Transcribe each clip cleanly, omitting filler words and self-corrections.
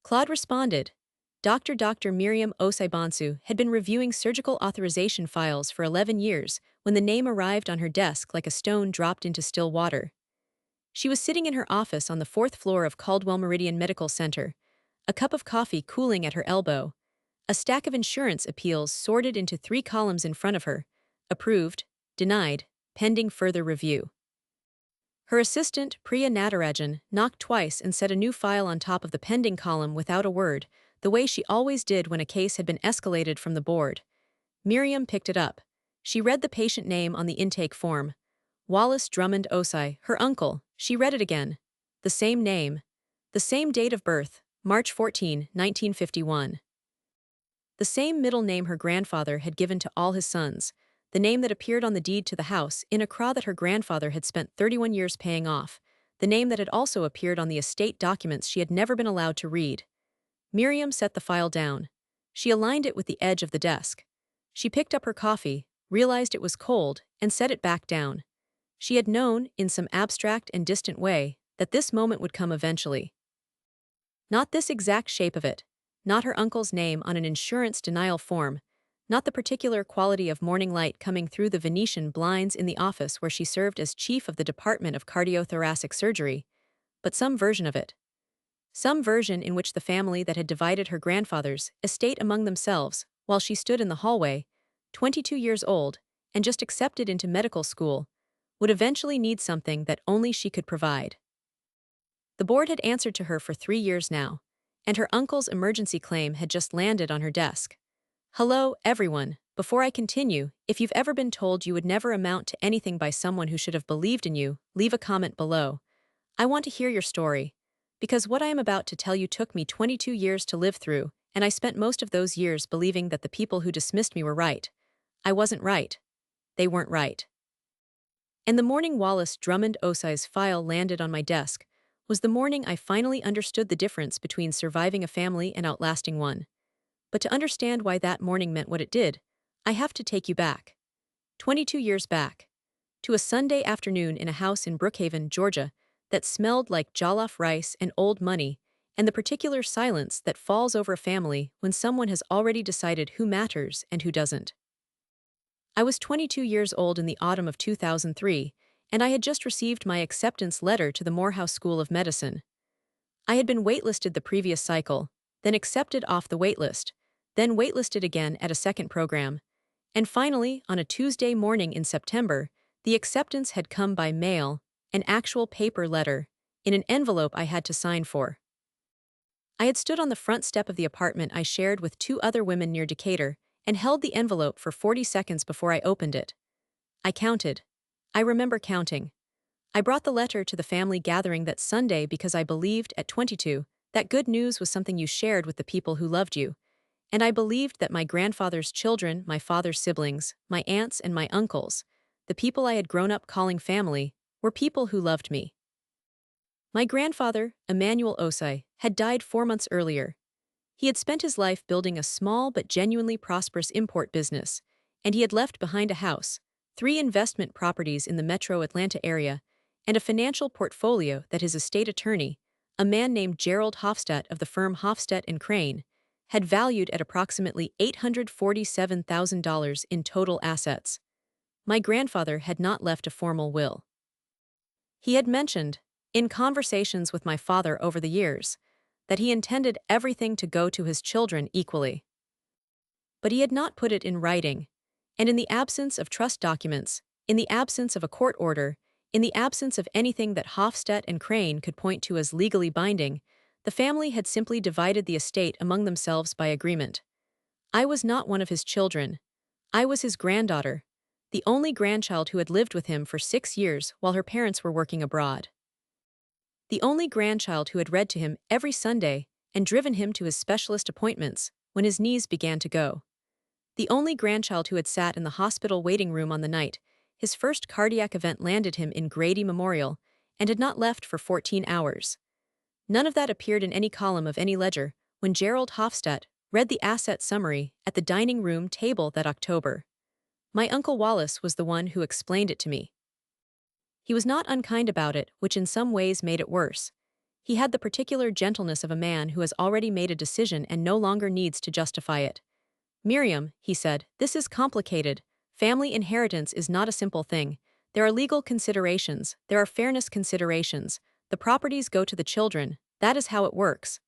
Claude responded. Dr. Miriam Osaibansu had been reviewing surgical authorization files for 11 years when the name arrived on her desk like a stone dropped into still water. She was sitting in her office on the fourth floor of Caldwell Meridian Medical Center, a cup of coffee cooling at her elbow. A stack of insurance appeals sorted into 3 columns in front of her: approved, denied, pending further review. Her assistant, Priya Natarajan, knocked twice and set a new file on top of the pending column without a word, the way she always did when a case had been escalated from the board. Miriam picked it up. She read the patient name on the intake form. Wallace Drummond Osai, her uncle. She read it again. The same name. The same date of birth, March 14, 1951. The same middle name her grandfather had given to all his sons, the name that appeared on the deed to the house in a CRA that her grandfather had spent 31 years paying off, the name that had also appeared on the estate documents she had never been allowed to read. Miriam set the file down. She aligned it with the edge of the desk. She picked up her coffee, realized it was cold, and set it back down. She had known, in some abstract and distant way, that this moment would come eventually. Not this exact shape of it, not her uncle's name on an insurance denial form, not the particular quality of morning light coming through the Venetian blinds in the office where she served as chief of the Department of Cardiothoracic Surgery, but some version of it. Some version in which the family that had divided her grandfather's estate among themselves, while she stood in the hallway, 22 years old, and just accepted into medical school, would eventually need something that only she could provide. The board had answered to her for 3 years now, and her uncle's emergency claim had just landed on her desk. Hello, everyone. Before I continue, if you've ever been told you would never amount to anything by someone who should have believed in you, leave a comment below. I want to hear your story, because what I am about to tell you took me 22 years to live through, and I spent most of those years believing that the people who dismissed me were right. I wasn't right. They weren't right. And the morning Wallace Drummond Osai's file landed on my desk was the morning I finally understood the difference between surviving a family and outlasting one. But to understand why that morning meant what it did, I have to take you back. 22 years back. To a Sunday afternoon in a house in Brookhaven, Georgia, that smelled like jollof rice and old money, and the particular silence that falls over a family when someone has already decided who matters and who doesn't. I was 22 years old in the autumn of 2003, and I had just received my acceptance letter to the Morehouse School of Medicine. I had been waitlisted the previous cycle, then accepted off the waitlist, then waitlisted again at a second program, and finally, on a Tuesday morning in September, the acceptance had come by mail, an actual paper letter, in an envelope I had to sign for. I had stood on the front step of the apartment I shared with 2 other women near Decatur and held the envelope for 40 seconds before I opened it. I counted. I remember counting. I brought the letter to the family gathering that Sunday because I believed, at 22, that good news was something you shared with the people who loved you, and I believed that my grandfather's children, my father's siblings, my aunts and my uncles, the people I had grown up calling family, were people who loved me. My grandfather, Emmanuel Osai, had died 4 months earlier. He had spent his life building a small but genuinely prosperous import business, and he had left behind a house, 3 investment properties in the metro Atlanta area, and a financial portfolio that his estate attorney, a man named Gerald Hofstadt of the firm Hofstadt and Crane, had valued at approximately $847,000 in total assets. My grandfather had not left a formal will. He had mentioned, in conversations with my father over the years, that he intended everything to go to his children equally. But he had not put it in writing, and in the absence of trust documents, in the absence of a court order, in the absence of anything that Hofstadt and Crane could point to as legally binding, the family had simply divided the estate among themselves by agreement. I was not one of his children. I was his granddaughter, the only grandchild who had lived with him for 6 years while her parents were working abroad. The only grandchild who had read to him every Sunday and driven him to his specialist appointments when his knees began to go. The only grandchild who had sat in the hospital waiting room on the night his first cardiac event landed him in Grady Memorial and had not left for 14 hours. None of that appeared in any column of any ledger when Gerald Hofstadt read the asset summary at the dining room table that October. My Uncle Wallace was the one who explained it to me. He was not unkind about it, which in some ways made it worse. He had the particular gentleness of a man who has already made a decision and no longer needs to justify it. Miriam, he said, this is complicated. Family inheritance is not a simple thing. There are legal considerations, there are fairness considerations. The properties go to the children. That is how it works.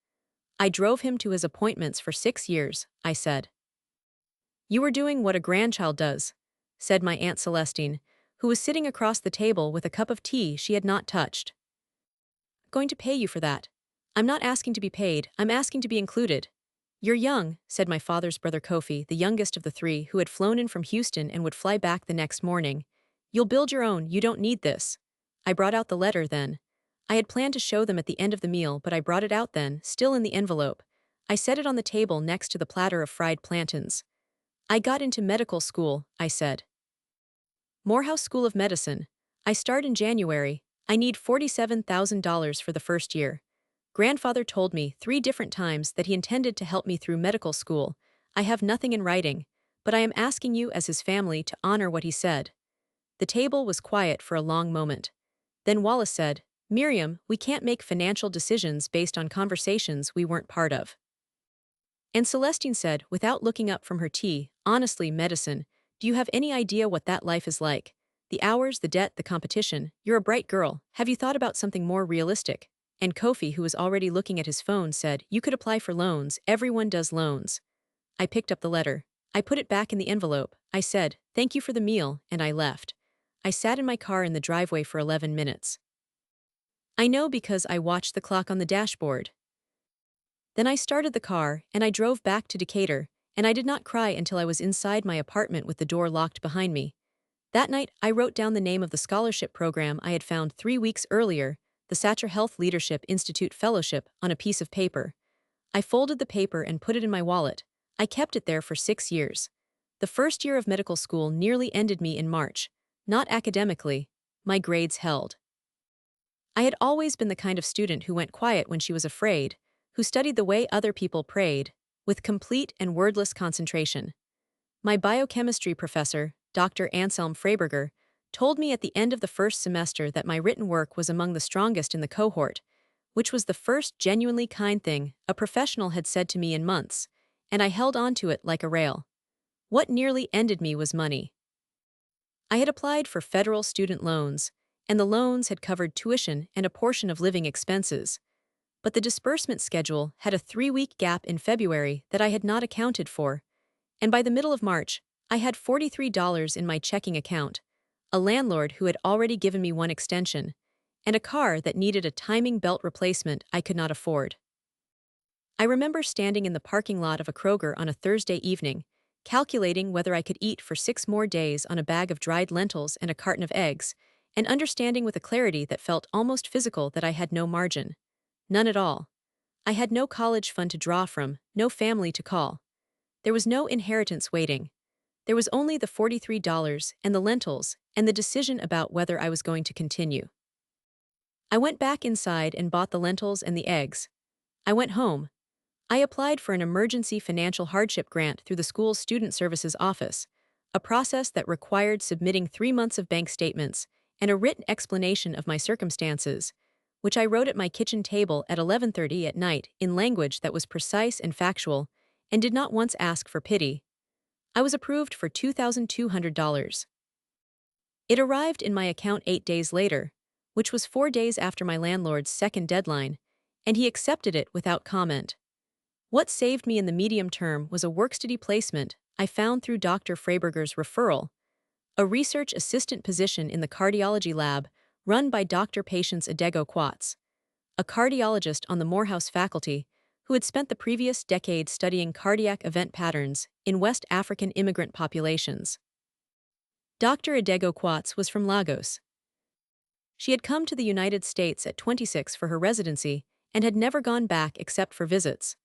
I drove him to his appointments for 6 years, I said. You were doing what a grandchild does, said my Aunt Celestine, who was sitting across the table with a cup of tea she had not touched. Going to pay you for that. I'm not asking to be paid, I'm asking to be included. You're young, said my father's brother Kofi, the youngest of the three, who had flown in from Houston and would fly back the next morning. You'll build your own, you don't need this. I brought out the letter then. I had planned to show them at the end of the meal, but I brought it out then, still in the envelope. I set it on the table next to the platter of fried plantains. I got into medical school, I said. Morehouse School of Medicine. I start in January. I need $47,000 for the first year. Grandfather told me 3 different times that he intended to help me through medical school. I have nothing in writing, but I am asking you as his family to honor what he said. The table was quiet for a long moment. Then Wallace said, Miriam, we can't make financial decisions based on conversations we weren't part of. And Celestine said, without looking up from her tea, honestly, medicine, do you have any idea what that life is like? The hours, the debt, the competition. You're a bright girl. Have you thought about something more realistic? And Kofi, who was already looking at his phone, said, you could apply for loans. Everyone does loans. I picked up the letter. I put it back in the envelope. I said, thank you for the meal, and I left. I sat in my car in the driveway for 11 minutes. I know because I watched the clock on the dashboard. Then I started the car, and I drove back to Decatur, and I did not cry until I was inside my apartment with the door locked behind me. That night, I wrote down the name of the scholarship program I had found 3 weeks earlier, the Satcher Health Leadership Institute Fellowship, on a piece of paper. I folded the paper and put it in my wallet. I kept it there for 6 years. The first year of medical school nearly ended me in March. Not academically. My grades held. I had always been the kind of student who went quiet when she was afraid, who studied the way other people prayed, with complete and wordless concentration. My biochemistry professor, Dr. Anselm Freiberger, told me at the end of the first semester that my written work was among the strongest in the cohort, which was the first genuinely kind thing a professional had said to me in months, and I held on to it like a rail. What nearly ended me was money. I had applied for federal student loans, and the loans had covered tuition and a portion of living expenses. But the disbursement schedule had a 3-week gap in February that I had not accounted for, and by the middle of March, I had $43 in my checking account, a landlord who had already given me one extension, and a car that needed a timing belt replacement I could not afford. I remember standing in the parking lot of a Kroger on a Thursday evening, calculating whether I could eat for 6 more days on a bag of dried lentils and a carton of eggs, and understanding with a clarity that felt almost physical that I had no margin. None at all. I had no college fund to draw from, no family to call. There was no inheritance waiting. There was only the $43 and the lentils and the decision about whether I was going to continue. I went back inside and bought the lentils and the eggs. I went home. I applied for an emergency financial hardship grant through the school's student services office, a process that required submitting 3 months of bank statements and a written explanation of my circumstances, which I wrote at my kitchen table at 11:30 at night in language that was precise and factual, and did not once ask for pity. I was approved for $2,200. It arrived in my account 8 days later, which was 4 days after my landlord's second deadline, and he accepted it without comment. What saved me in the medium term was a work-study placement I found through Dr. Freiberger's referral, a research assistant position in the cardiology lab run by Dr. Patience Adego Quats, a cardiologist on the Morehouse faculty who had spent the previous decade studying cardiac event patterns in West African immigrant populations. Dr. Adego Quats was from Lagos. She had come to the United States at 26 for her residency and had never gone back except for visits.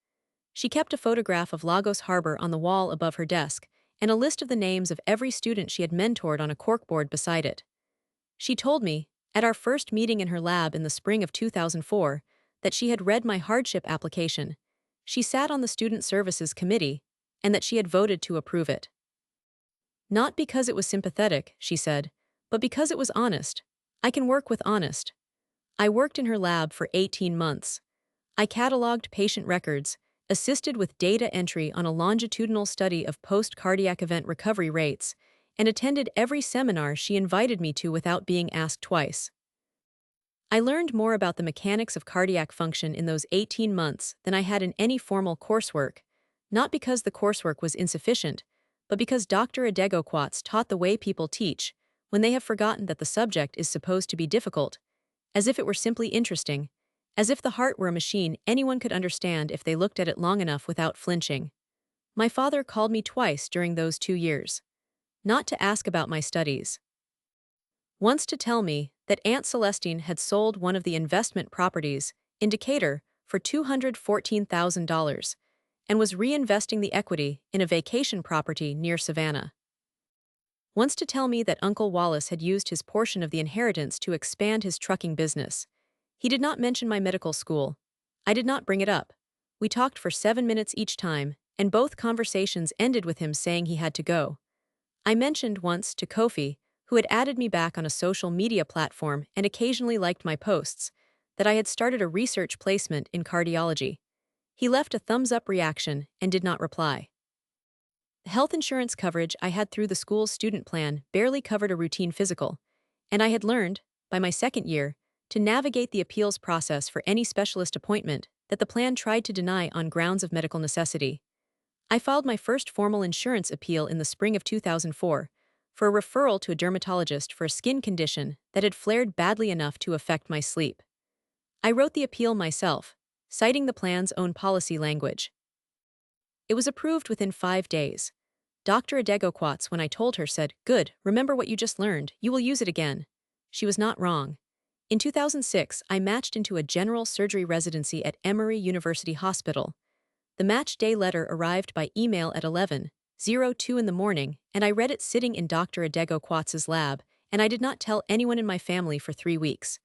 She kept a photograph of Lagos Harbor on the wall above her desk and a list of the names of every student she had mentored on a corkboard beside it. She told me, at our first meeting in her lab in the spring of 2004, that she had read my hardship application. She sat on the Student Services Committee, and that she had voted to approve it. Not because it was sympathetic, she said, but because it was honest. I can work with honest. I worked in her lab for 18 months. I cataloged patient records, assisted with data entry on a longitudinal study of post-cardiac event recovery rates, and attended every seminar she invited me to without being asked twice. I learned more about the mechanics of cardiac function in those 18 months than I had in any formal coursework, not because the coursework was insufficient, but because Dr. Adegokwats taught the way people teach, when they have forgotten that the subject is supposed to be difficult, as if it were simply interesting, as if the heart were a machine anyone could understand if they looked at it long enough without flinching. My father called me twice during those 2 years. Not to ask about my studies. Once to tell me that Aunt Celestine had sold one of the investment properties, in Decatur, for $214,000, and was reinvesting the equity in a vacation property near Savannah. Once to tell me that Uncle Wallace had used his portion of the inheritance to expand his trucking business. He did not mention my medical school. I did not bring it up. We talked for 7 minutes each time, and both conversations ended with him saying he had to go. I mentioned once to Kofi, who had added me back on a social media platform and occasionally liked my posts, that I had started a research placement in cardiology. He left a thumbs-up reaction and did not reply. The health insurance coverage I had through the school's student plan barely covered a routine physical, and I had learned, by my second year, to navigate the appeals process for any specialist appointment that the plan tried to deny on grounds of medical necessity. I filed my first formal insurance appeal in the spring of 2004 for a referral to a dermatologist for a skin condition that had flared badly enough to affect my sleep. I wrote the appeal myself, citing the plan's own policy language. It was approved within 5 days. Dr. Adegokwats, when I told her, said, "Good, remember what you just learned, you will use it again." She was not wrong. In 2006, I matched into a general surgery residency at Emory University Hospital. The match day letter arrived by email at 11:02 in the morning, and I read it sitting in Dr. Adegokwats' lab, and I did not tell anyone in my family for 3 weeks.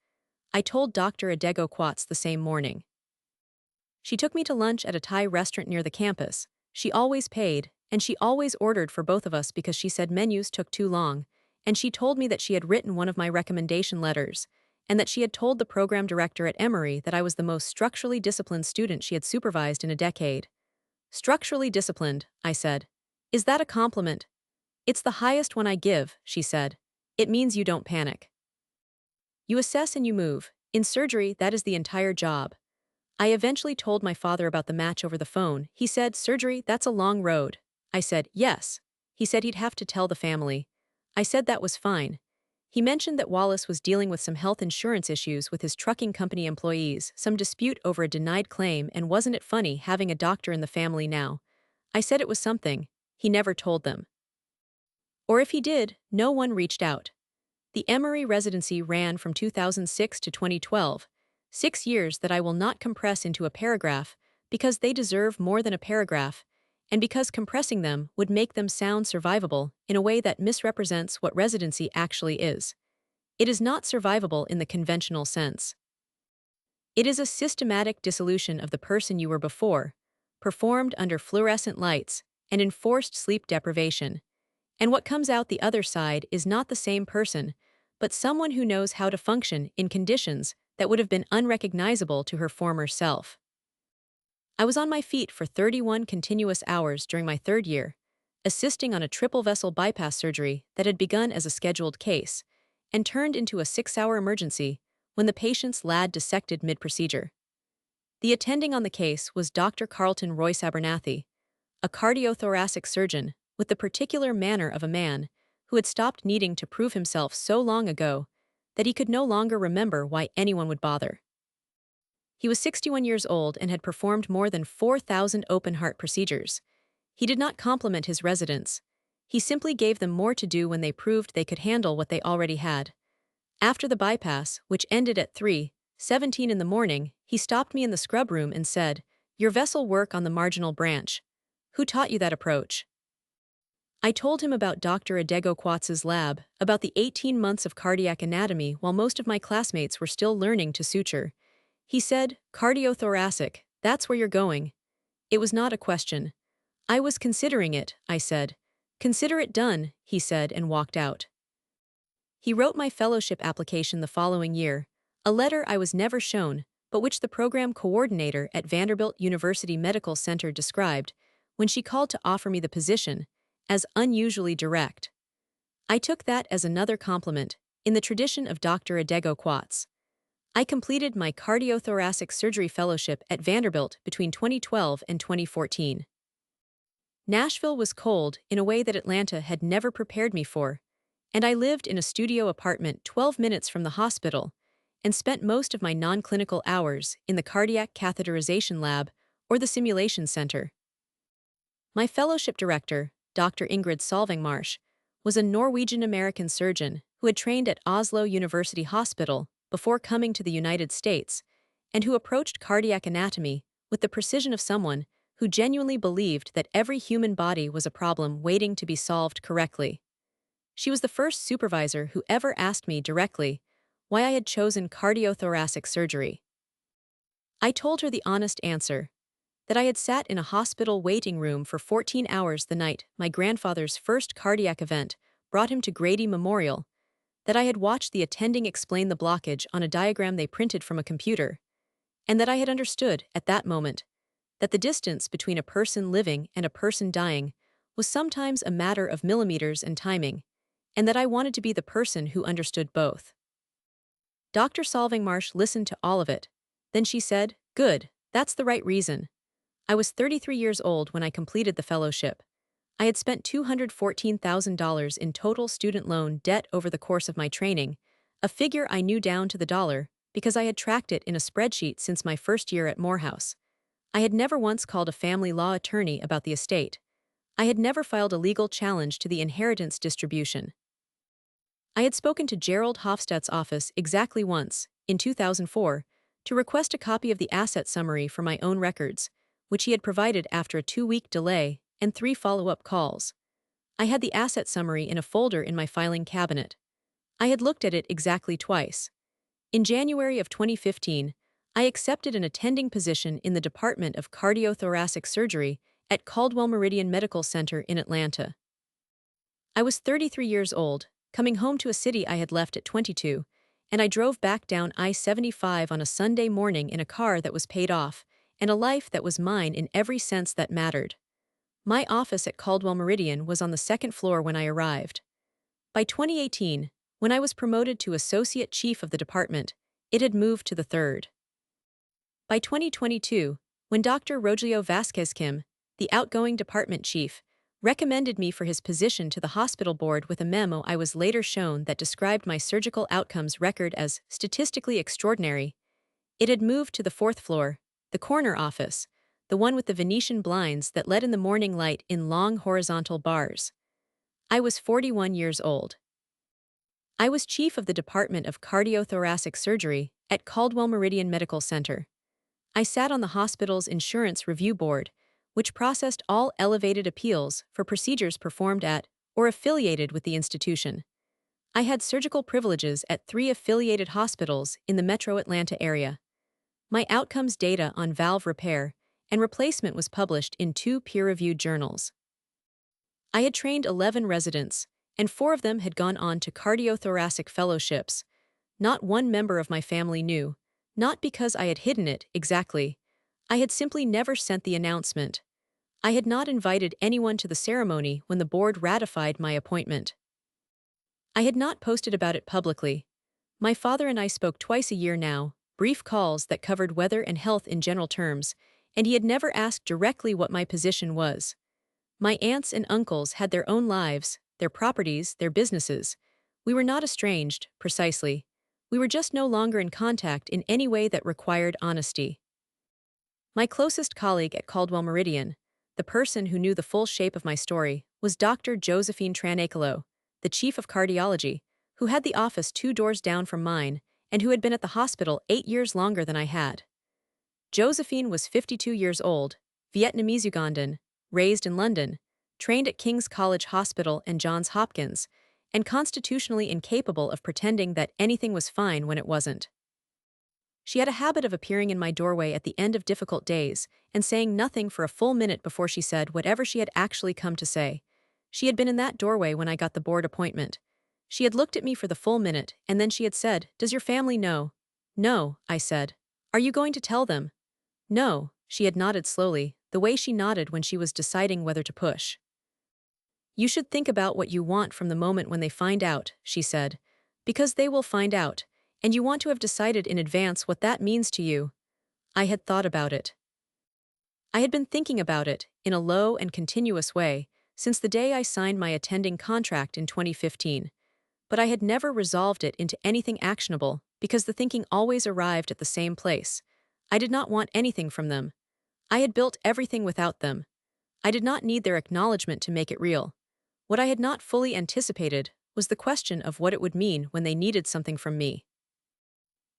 I told Dr. Adegokwats the same morning. She took me to lunch at a Thai restaurant near the campus. She always paid, and she always ordered for both of us because she said menus took too long, and she told me that she had written one of my recommendation letters, and that she had told the program director at Emory that I was the most structurally disciplined student she had supervised in a decade. "Structurally disciplined," I said. "Is that a compliment?" "It's the highest one I give," she said. "It means you don't panic. You assess and you move. In surgery, that is the entire job." I eventually told my father about the match over the phone. He said, "Surgery, that's a long road." I said, "Yes." He said he'd have to tell the family. I said that was fine. He mentioned that Wallace was dealing with some health insurance issues with his trucking company employees, some dispute over a denied claim, and wasn't it funny having a doctor in the family now? I said it was something. He never told them. Or if he did, no one reached out. The Emory residency ran from 2006 to 2012, 6 years that I will not compress into a paragraph because they deserve more than a paragraph, and because compressing them would make them sound survivable in a way that misrepresents what residency actually is. It is not survivable in the conventional sense. It is a systematic dissolution of the person you were before, performed under fluorescent lights and enforced sleep deprivation. And what comes out the other side is not the same person, but someone who knows how to function in conditions that would have been unrecognizable to her former self. I was on my feet for 31 continuous hours during my 3rd year, assisting on a triple vessel bypass surgery that had begun as a scheduled case and turned into a 6-hour emergency when the patient's lad dissected mid-procedure. The attending on the case was Dr. Carlton Royce Abernathy, a cardiothoracic surgeon with the particular manner of a man who had stopped needing to prove himself so long ago that he could no longer remember why anyone would bother. He was 61 years old and had performed more than 4,000 open-heart procedures. He did not compliment his residents. He simply gave them more to do when they proved they could handle what they already had. After the bypass, which ended at 3:17 in the morning, he stopped me in the scrub room and said, "Your vessel work on the marginal branch. Who taught you that approach?" I told him about Dr. Adegokwats' lab, about the 18 months of cardiac anatomy while most of my classmates were still learning to suture. He said, "Cardiothoracic, that's where you're going." It was not a question. "I was considering it," I said. "Consider it done," he said and walked out. He wrote my fellowship application the following year. A letter I was never shown, but which the program coordinator at Vanderbilt University Medical Center described, when she called to offer me the position, as unusually direct. I took that as another compliment, in the tradition of Dr. Adego Quats. I completed my cardiothoracic surgery fellowship at Vanderbilt between 2012 and 2014. Nashville was cold in a way that Atlanta had never prepared me for, and I lived in a studio apartment 12 minutes from the hospital and spent most of my non-clinical hours in the cardiac catheterization lab or the simulation center. My fellowship director, Dr. Ingrid Solvingmarsh, was a Norwegian-American surgeon who had trained at Oslo University Hospital before coming to the United States, and who approached cardiac anatomy with the precision of someone who genuinely believed that every human body was a problem waiting to be solved correctly. She was the first supervisor who ever asked me directly why I had chosen cardiothoracic surgery. I told her the honest answer, that I had sat in a hospital waiting room for 14 hours the night my grandfather's first cardiac event brought him to Grady Memorial, that I had watched the attending explain the blockage on a diagram they printed from a computer, and that I had understood, at that moment, that the distance between a person living and a person dying was sometimes a matter of millimeters and timing, and that I wanted to be the person who understood both. Dr. Solvingmarsh listened to all of it. Then she said, "Good, that's the right reason." I was 33 years old when I completed the fellowship. I had spent $214,000 in total student loan debt over the course of my training, a figure I knew down to the dollar because I had tracked it in a spreadsheet since my first year at Morehouse. I had never once called a family law attorney about the estate. I had never filed a legal challenge to the inheritance distribution. I had spoken to Gerald Hofstadt's office exactly once, in 2004, to request a copy of the asset summary for my own records, which he had provided after a 2-week delay and 3 follow-up calls. I had the asset summary in a folder in my filing cabinet. I had looked at it exactly twice. In January of 2015, I accepted an attending position in the Department of Cardiothoracic Surgery at Caldwell Meridian Medical Center in Atlanta. I was 33 years old, coming home to a city I had left at 22, and I drove back down I-75 on a Sunday morning in a car that was paid off, and a life that was mine in every sense that mattered. My office at Caldwell Meridian was on the 2nd floor when I arrived. By 2018, when I was promoted to Associate Chief of the department, it had moved to the 3rd. By 2022, when Dr. Rogelio Vasquez Kim, the outgoing department chief, recommended me for his position to the hospital board with a memo I was later shown that described my surgical outcomes record as statistically extraordinary, it had moved to the 4th floor, the corner office, the one with the Venetian blinds that let in the morning light in long horizontal bars. I was 41 years old. I was chief of the Department of Cardiothoracic Surgery at Caldwell Meridian Medical Center. I sat on the hospital's insurance review board, which processed all elevated appeals for procedures performed at or affiliated with the institution. I had surgical privileges at 3 affiliated hospitals in the metro Atlanta area. My outcomes data on valve repair and replacement was published in 2 peer-reviewed journals. I had trained 11 residents, and 4 of them had gone on to cardiothoracic fellowships. Not one member of my family knew, not because I had hidden it exactly. I had simply never sent the announcement. I had not invited anyone to the ceremony when the board ratified my appointment. I had not posted about it publicly. My father and I spoke twice a year now, brief calls that covered weather and health in general terms, and he had never asked directly what my position was. My aunts and uncles had their own lives, their properties, their businesses. We were not estranged, precisely. We were just no longer in contact in any way that required honesty. My closest colleague at Caldwell Meridian, the person who knew the full shape of my story, was Dr. Josephine Tranacolo, the chief of cardiology, who had the office 2 doors down from mine and who had been at the hospital 8 years longer than I had. Josephine was 52 years old, Vietnamese Ugandan, raised in London, trained at King's College Hospital and Johns Hopkins, and constitutionally incapable of pretending that anything was fine when it wasn't. She had a habit of appearing in my doorway at the end of difficult days and saying nothing for a full minute before she said whatever she had actually come to say. She had been in that doorway when I got the board appointment. She had looked at me for the full minute, and then she had said, "Does your family know?" No, I said. Are you going to tell them? No, she had nodded slowly, the way she nodded when she was deciding whether to push. You should think about what you want from the moment when they find out, she said. Because they will find out, and you want to have decided in advance what that means to you. I had thought about it. I had been thinking about it, in a low and continuous way, since the day I signed my attending contract in 2015. But I had never resolved it into anything actionable, because the thinking always arrived at the same place. I did not want anything from them. I had built everything without them. I did not need their acknowledgement to make it real. What I had not fully anticipated was the question of what it would mean when they needed something from me.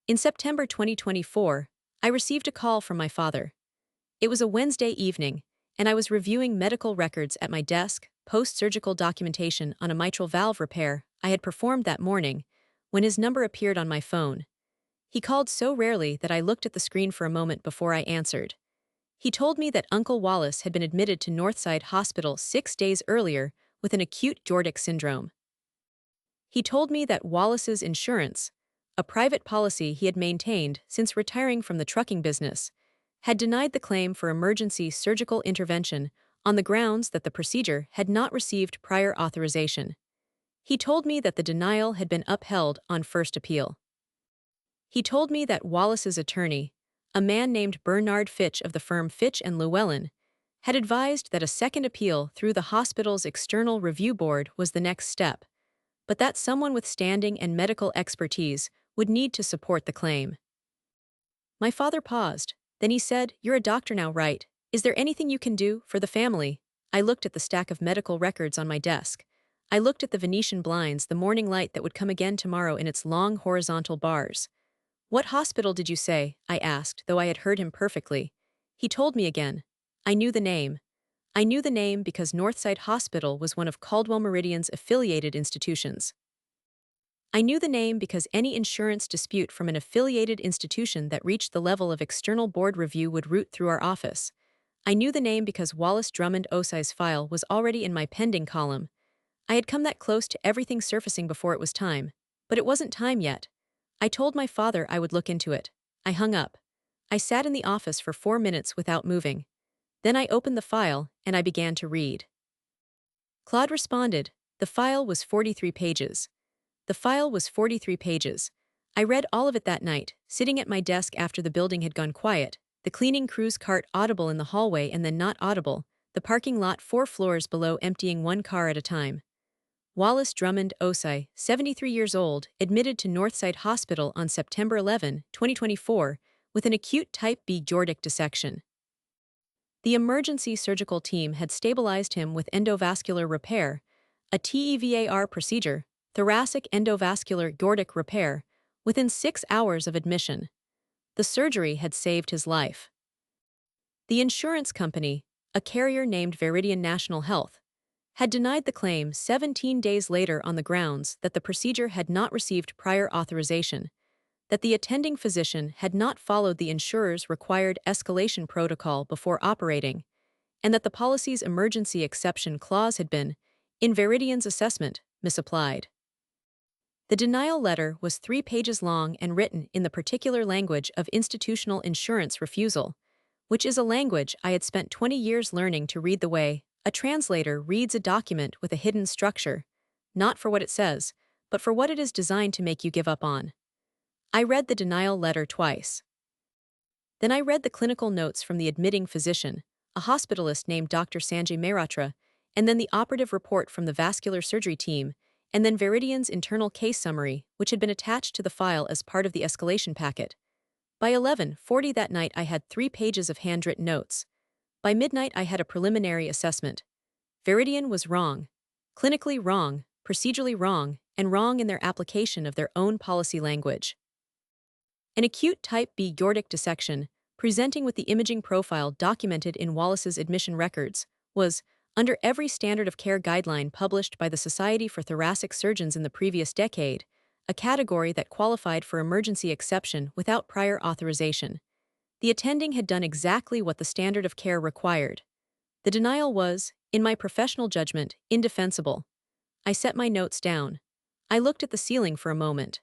In September 2024, I received a call from my father. It was a Wednesday evening, and I was reviewing medical records at my desk, post-surgical documentation on a mitral valve repair I had performed that morning, when his number appeared on my phone. He called so rarely that I looked at the screen for a moment before I answered. He told me that Uncle Wallace had been admitted to Northside Hospital 6 days earlier with an acute Jordic syndrome. He told me that Wallace's insurance, a private policy he had maintained since retiring from the trucking business, had denied the claim for emergency surgical intervention on the grounds that the procedure had not received prior authorization. He told me that the denial had been upheld on first appeal. He told me that Wallace's attorney, a man named Bernard Fitch of the firm Fitch and Llewellyn, had advised that a second appeal through the hospital's external review board was the next step, but that someone with standing and medical expertise would need to support the claim. My father paused. Then he said, "You're a doctor now, right? Is there anything you can do for the family?" I looked at the stack of medical records on my desk. I looked at the Venetian blinds, the morning light that would come again tomorrow in its long horizontal bars. "What hospital did you say?" I asked, though I had heard him perfectly. He told me again. I knew the name. I knew the name because Northside Hospital was one of Caldwell Meridian's affiliated institutions. I knew the name because any insurance dispute from an affiliated institution that reached the level of external board review would route through our office. I knew the name because Wallace Drummond Osai's file was already in my pending column. I had come that close to everything surfacing before it was time, but it wasn't time yet. I told my father I would look into it. I hung up. I sat in the office for 4 minutes without moving. Then I opened the file, and I began to read. Claude responded. The file was 43 pages. The file was 43 pages. I read all of it that night, sitting at my desk after the building had gone quiet, the cleaning crew's cart audible in the hallway and then not audible, the parking lot 4 floors below emptying one car at a time. Wallace Drummond Osai, 73 years old, admitted to Northside Hospital on September 11, 2024, with an acute type B Jordic dissection. The emergency surgical team had stabilized him with endovascular repair, a TEVAR procedure, thoracic endovascular Jordic repair, within 6 hours of admission. The surgery had saved his life. The insurance company, a carrier named Veridian National Health, had denied the claim 17 days later on the grounds that the procedure had not received prior authorization, that the attending physician had not followed the insurer's required escalation protocol before operating, and that the policy's emergency exception clause had been, in Veridian's assessment, misapplied. The denial letter was 3 pages long and written in the particular language of institutional insurance refusal, which is a language I had spent 20 years learning to read the way a translator reads a document with a hidden structure, not for what it says, but for what it is designed to make you give up on. I read the denial letter twice. Then I read the clinical notes from the admitting physician, a hospitalist named Dr. Sanjay Mehrotra, and then the operative report from the vascular surgery team, and then Veridian's internal case summary, which had been attached to the file as part of the escalation packet. By 11:40 that night I had 3 pages of handwritten notes. By midnight I had a preliminary assessment. Veridian was wrong. Clinically wrong, procedurally wrong, and wrong in their application of their own policy language. An acute type B Jordic dissection, presenting with the imaging profile documented in Wallace's admission records, was, under every standard of care guideline published by the Society for Thoracic Surgeons in the previous decade, a category that qualified for emergency exception without prior authorization. The attending had done exactly what the standard of care required. The denial was, in my professional judgment, indefensible. I set my notes down. I looked at the ceiling for a moment.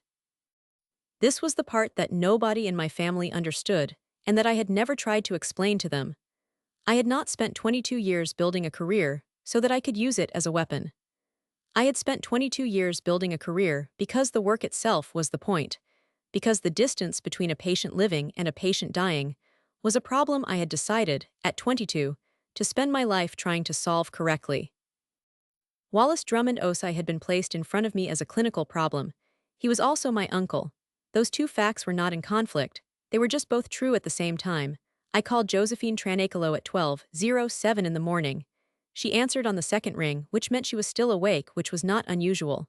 This was the part that nobody in my family understood, and that I had never tried to explain to them. I had not spent 22 years building a career so that I could use it as a weapon. I had spent 22 years building a career because the work itself was the point, because the distance between a patient living and a patient dying was a problem I had decided, at 22, to spend my life trying to solve correctly. Wallace Drummond Osei had been placed in front of me as a clinical problem. He was also my uncle. Those two facts were not in conflict, they were just both true at the same time. I called Josephine Tranakalo at 12:07 in the morning. She answered on the second ring, which meant she was still awake, which was not unusual.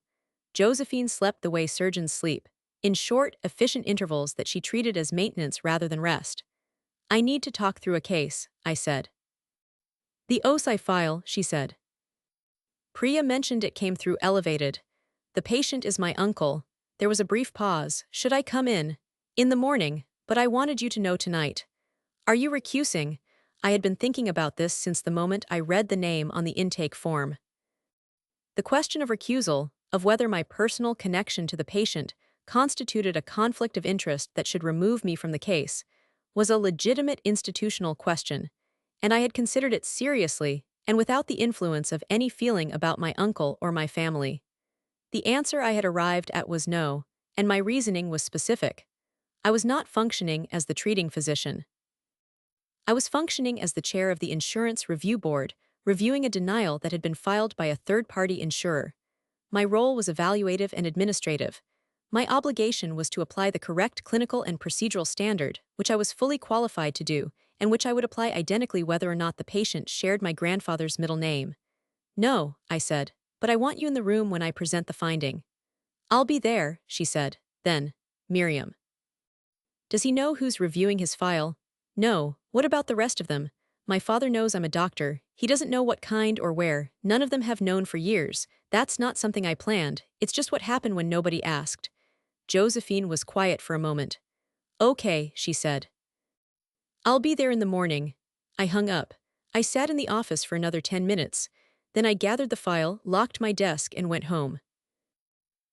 Josephine slept the way surgeons sleep, in short, efficient intervals that she treated as maintenance rather than rest. I need to talk through a case, I said. The OSI file, she said. Priya mentioned it came through elevated. The patient is my uncle. There was a brief pause. Should I come in? In the morning, but I wanted you to know tonight. Are you recusing? I had been thinking about this since the moment I read the name on the intake form. The question of recusal, of whether my personal connection to the patient constituted a conflict of interest that should remove me from the case, was a legitimate institutional question, and I had considered it seriously and without the influence of any feeling about my uncle or my family. The answer I had arrived at was no, and my reasoning was specific. I was not functioning as the treating physician. I was functioning as the chair of the Insurance Review Board, reviewing a denial that had been filed by a third-party insurer. My role was evaluative and administrative. My obligation was to apply the correct clinical and procedural standard, which I was fully qualified to do, and which I would apply identically whether or not the patient shared my grandfather's middle name. No, I said, but I want you in the room when I present the finding. I'll be there, she said. Then, Miriam. Does he know who's reviewing his file? No, what about the rest of them? My father knows I'm a doctor. He doesn't know what kind or where. None of them have known for years. That's not something I planned. It's just what happened when nobody asked. Josephine was quiet for a moment. Okay, she said. I'll be there in the morning. I hung up. I sat in the office for another 10 minutes. Then I gathered the file, locked my desk, and went home.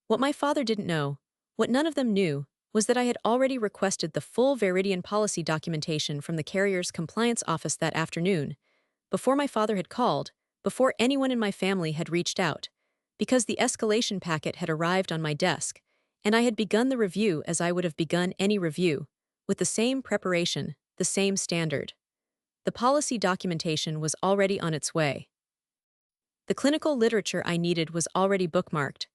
What my father didn't know, what none of them knew, was that I had already requested the full Veridian policy documentation from the carrier's compliance office that afternoon, before my father had called, before anyone in my family had reached out, because the escalation packet had arrived on my desk, and I had begun the review as I would have begun any review, with the same preparation, the same standard. The policy documentation was already on its way. The clinical literature I needed was already bookmarked.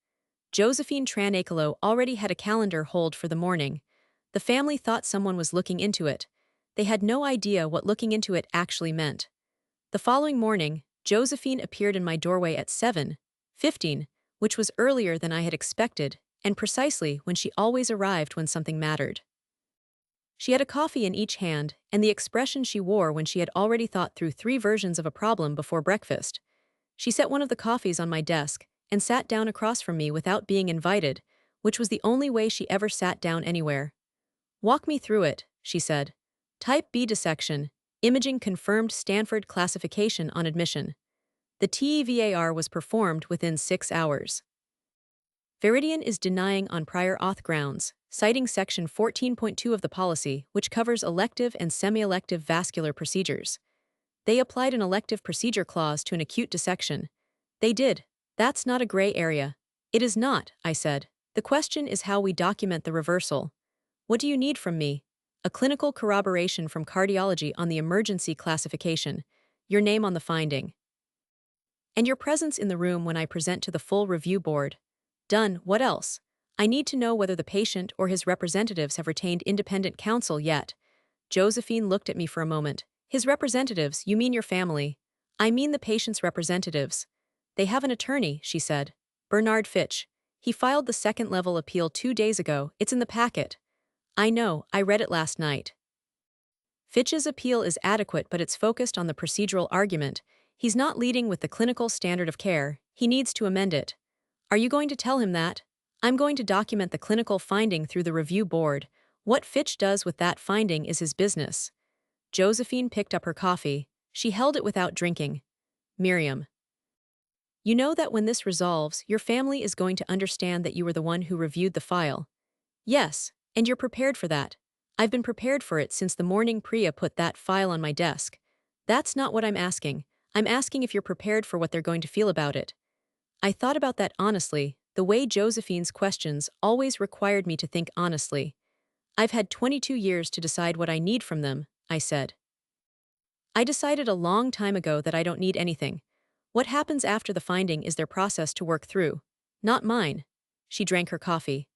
Josephine Tranakalo already had a calendar hold for the morning. The family thought someone was looking into it. They had no idea what looking into it actually meant. The following morning, Josephine appeared in my doorway at 7:15, which was earlier than I had expected, and precisely when she always arrived when something mattered. She had a coffee in each hand, and the expression she wore when she had already thought through 3 versions of a problem before breakfast. She set one of the coffees on my desk and sat down across from me without being invited, which was the only way she ever sat down anywhere. Walk me through it, she said. Type B dissection, imaging confirmed Stanford classification on admission. The TEVAR was performed within 6 hours. Veridian is denying on prior auth grounds, citing Section 14.2 of the policy, which covers elective and semi-elective vascular procedures. They applied an elective procedure clause to an acute dissection. They did. That's not a gray area. It is not, I said. The question is how we document the reversal. What do you need from me? A clinical corroboration from cardiology on the emergency classification, your name on the finding, and your presence in the room when I present to the full review board. Done. What else? I need to know whether the patient or his representatives have retained independent counsel yet. Josephine looked at me for a moment. His representatives, you mean your family? I mean the patient's representatives. They have an attorney, she said. Bernard Fitch. He filed the second-level appeal 2 days ago. It's in the packet. I know, I read it last night. Fitch's appeal is adequate, but it's focused on the procedural argument. He's not leading with the clinical standard of care. He needs to amend it. Are you going to tell him that? I'm going to document the clinical finding through the review board. What Fitch does with that finding is his business. Josephine picked up her coffee. She held it without drinking. Miriam. You know that when this resolves, your family is going to understand that you were the one who reviewed the file. Yes, And you're prepared for that. I've been prepared for it since the morning Priya put that file on my desk. That's not what I'm asking. I'm asking if you're prepared for what they're going to feel about it. I thought about that honestly. The way Josephine's questions always required me to think honestly. I've had 22 years to decide what I need from them, I said. I decided a long time ago that I don't need anything. What happens after the finding is their process to work through. Not mine. She drank her coffee.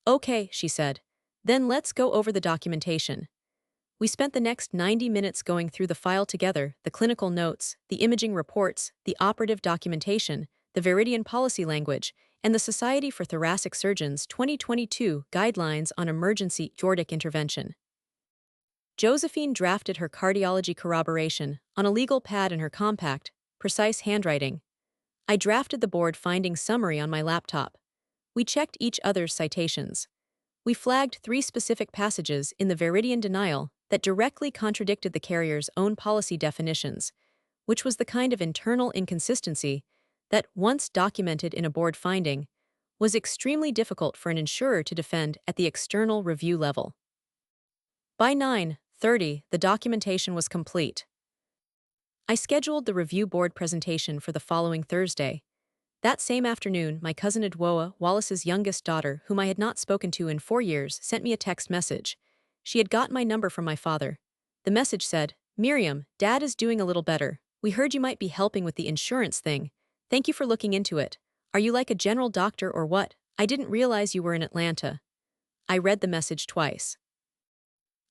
Okay, she said. Then let's go over the documentation. We spent the next 90 minutes going through the file together, the clinical notes, the imaging reports, the operative documentation, the Viridian policy language, and the Society for Thoracic Surgeons 2022 Guidelines on Emergency Aortic Intervention. Josephine drafted her cardiology corroboration on a legal pad in her compact, precise handwriting. I drafted the board finding summary on my laptop. We checked each other's citations. We flagged 3 specific passages in the Viridian denial that directly contradicted the carrier's own policy definitions, which was the kind of internal inconsistency that, once documented in a board finding, was extremely difficult for an insurer to defend at the external review level. By 9:30, the documentation was complete. I scheduled the review board presentation for the following Thursday. That same afternoon, my cousin Edwoa, Wallace's youngest daughter, whom I had not spoken to in 4 years, sent me a text message. She had got my number from my father. The message said, "Miriam, Dad is doing a little better. We heard you might be helping with the insurance thing. Thank you for looking into it. Are you like a general doctor or what? I didn't realize you were in Atlanta." I read the message twice.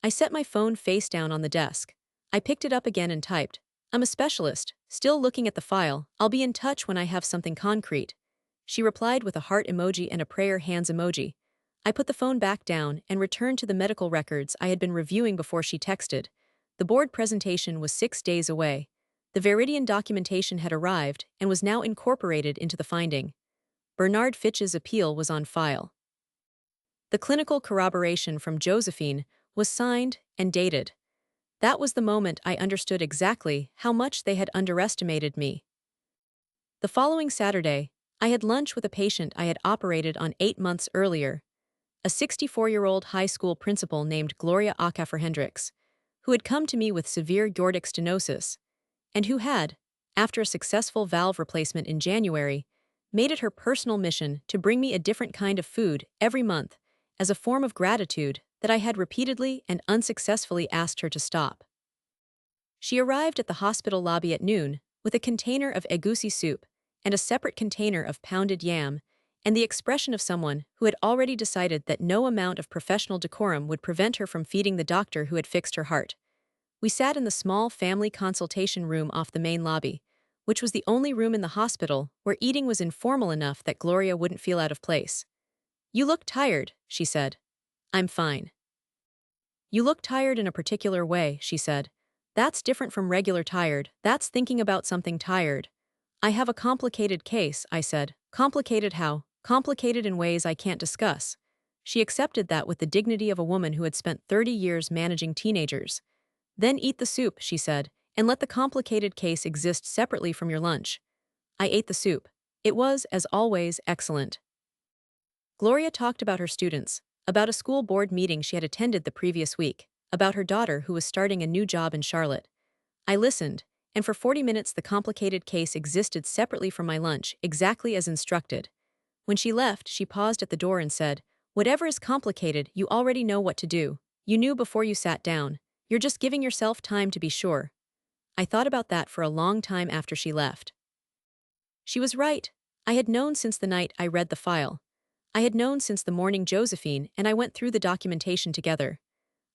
I set my phone face down on the desk. I picked it up again and typed, "I'm a specialist, still looking at the file. I'll be in touch when I have something concrete." She replied with a heart emoji and a prayer hands emoji. I put the phone back down and returned to the medical records I had been reviewing before she texted. The board presentation was 6 days away. The Viridian documentation had arrived and was now incorporated into the finding. Bernard Fitch's appeal was on file. The clinical corroboration from Josephine was signed and dated. That was the moment I understood exactly how much they had underestimated me. The following Saturday, I had lunch with a patient I had operated on 8 months earlier, a 64-year-old high school principal named Gloria Acaffer Hendricks, who had come to me with severe aortic stenosis, and who had, after a successful valve replacement in January, made it her personal mission to bring me a different kind of food every month as a form of gratitude that I had repeatedly and unsuccessfully asked her to stop. She arrived at the hospital lobby at noon with a container of egusi soup and a separate container of pounded yam, and the expression of someone who had already decided that no amount of professional decorum would prevent her from feeding the doctor who had fixed her heart. We sat in the small family consultation room off the main lobby, which was the only room in the hospital where eating was informal enough that Gloria wouldn't feel out of place. "You look tired," she said. "I'm fine." "You look tired in a particular way," she said. "That's different from regular tired. That's thinking about something tired." "I have a complicated case," I said. "Complicated how?" "Complicated in ways I can't discuss." She accepted that with the dignity of a woman who had spent 30 years managing teenagers. "Then eat the soup," she said, "and let the complicated case exist separately from your lunch." I ate the soup. It was, as always, excellent. Gloria talked about her students, about a school board meeting she had attended the previous week, about her daughter who was starting a new job in Charlotte. I listened, and for 40 minutes the complicated case existed separately from my lunch, exactly as instructed. When she left, she paused at the door and said, "Whatever is complicated, you already know what to do. You knew before you sat down. You're just giving yourself time to be sure." I thought about that for a long time after she left. She was right. I had known since the night I read the file. I had known since the morning Josephine and I went through the documentation together.